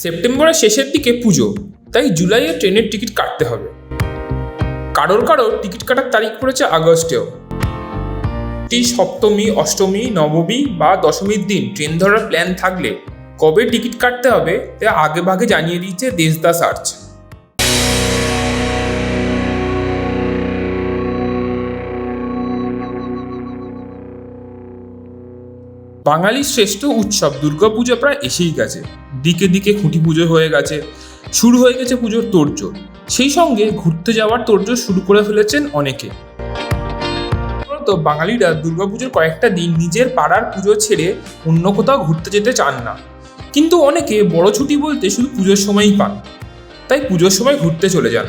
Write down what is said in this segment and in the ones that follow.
সেপ্টেম্বরের শেষের দিকে পুজো, তাই জুলাইয়ে ট্রেনের টিকিট কাটতে হবে। কারোর টিকিট কাটার তারিখ পড়েছে আগস্টেও। সপ্তমী, অষ্টমী, নবমী বা দশমীর দিন ট্রেন ধরার প্ল্যান থাকলে কবে টিকিট কাটতে হবে তা আগেভাগে জানিয়ে দিয়েছে দেশদা সার্চ। বাঙালির শ্রেষ্ঠ উৎসব দুর্গাপূজা প্রায় এসেই গেছে। দিকে দিকে খুঁটি পুজো হয়ে গেছে, শুরু হয়ে গেছে পুজোর তোড়জোড়। সেই সঙ্গে ঘুরতে যাওয়ার তোড়জোড় শুরু করে ফেলেছেন অনেকে। তো বাঙালিরা দুর্গাপুজোর কয়েকটা দিন নিজের পাড়ার পুজো ছেড়ে অন্য কোথাও ঘুরতে যেতে চান না, কিন্তু অনেকে বড় ছুটি বলতে শুধু পুজোর সময়ই পান, তাই পুজোর সময় ঘুরতে চলে যান।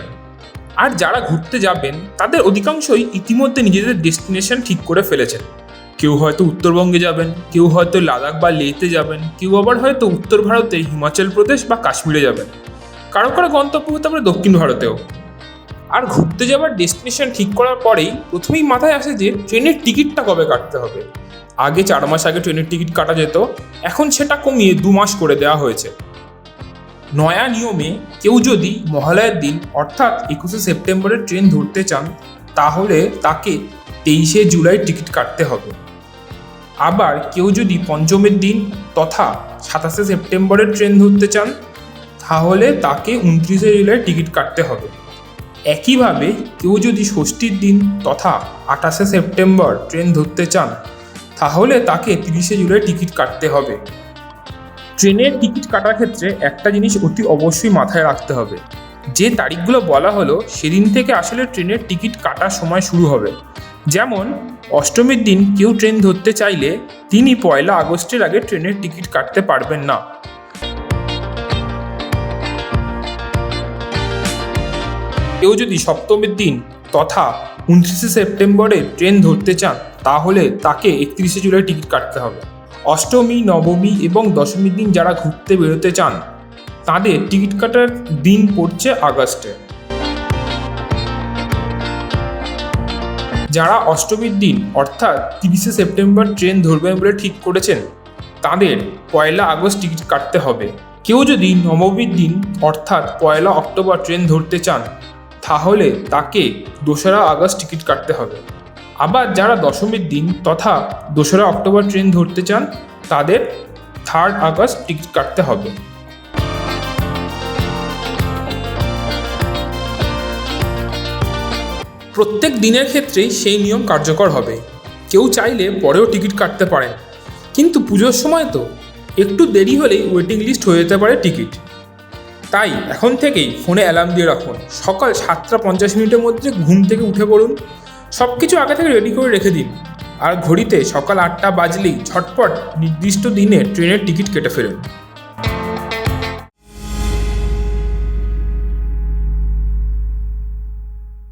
আর যারা ঘুরতে যাবেন তাদের অধিকাংশই ইতিমধ্যে নিজেদের ডেস্টিনেশন ঠিক করে ফেলেছেন। কেউ হয়তো উত্তরবঙ্গে যাবেন, কেউ হয়তো লাদাখ বা লেহতে যাবেন, কেউ আবার হয়তো উত্তর ভারতে হিমাচল প্রদেশ বা কাশ্মীরে যাবেন, কারো গন্তব্য হতে পারে দক্ষিণ ভারতেও। আর ঘুরতে যাওয়ার ডেস্টিনেশন ঠিক করার পরেই প্রথমেই মাথায় আসে যে ট্রেনের টিকিটটা কবে কাটতে হবে। আগে 4 মাস আগে ট্রেনের টিকিট কাটা যেত, এখন সেটা কমিয়ে 2 মাস করে দেওয়া হয়েছে। নয়া নিয়মে কেউ যদি মহালয়ার দিন অর্থাৎ 21শে সেপ্টেম্বরের ট্রেন ধরতে চান তাহলে তাকে 23শে জুলাই টিকিট কাটতে হবে। আবার কেউ যদি পঞ্চমীর দিন তথা 27শে সেপ্টেম্বরের ট্রেন ধরতে চান তাহলে তাকে 29শে জুলাই টিকিট কাটতে হবে। একইভাবে কেউ যদি ষষ্ঠীর দিন তথা 28শে সেপ্টেম্বর ট্রেন ধরতে চান তাহলে তাকে 30শে জুলাই টিকিট কাটতে হবে। ট্রেনের টিকিট কাটার ক্ষেত্রে একটা জিনিস অতি অবশ্যই মাথায় রাখতে হবে, যে তারিখগুলো বলা হলো সেদিন থেকে আসলে ট্রেনের টিকিট কাটার সময় শুরু হবে। যেমন অষ্টমীর দিন কেউ ট্রেন ধরতে চাইলে তিনি 1 আগস্টের আগে ট্রেনের টিকিট কাটতে পারবেন না। কেউ যদি সপ্তমীর দিন তথা 29শে সেপ্টেম্বরে ট্রেন ধরতে চান তাহলে তাকে 31শে জুলাই টিকিট কাটতে হবে। অষ্টমী, নবমী এবং দশমীর দিন যারা ঘুরতে বেরোতে চান তাদের টিকিট কাটার দিন পড়ছে আগস্টে। যারা অষ্টমীর দিন অর্থাৎ 30শে সেপ্টেম্বর ট্রেন ধরবেন বলে ঠিক করেছেন তাদের 1 আগস্ট টিকিট কাটতে হবে। কেউ যদি নবমীর দিন অর্থাৎ 1 অক্টোবর ট্রেন ধরতে চান তাহলে তাকে 2রা আগস্ট টিকিট কাটতে হবে। আবার যারা দশমীর দিন তথা 2রা অক্টোবর ট্রেন ধরতে চান তাদের 3 আগস্ট টিকিট কাটতে হবে। প্রত্যেক দিনের ক্ষেত্রেই সেই নিয়ম কার্যকর হবে। কেউ চাইলে পরেও টিকিট কাটতে পারেন, কিন্তু পুজোর সময় তো একটু দেরি হলেই ওয়েটিং লিস্ট হয়ে যেতে পারে টিকিট। তাই এখন থেকেই ফোনে অ্যালার্ম দিয়ে রাখুন, সকাল 7:50 মধ্যে ঘুম থেকে উঠে পড়ুন, সব কিছু আগে থেকে রেডি করে রেখে দিন, আর ঘড়িতে সকাল 8টা বাজলেই ঝটপট নির্দিষ্ট দিনে ট্রেনের টিকিট কেটে ফেলুন।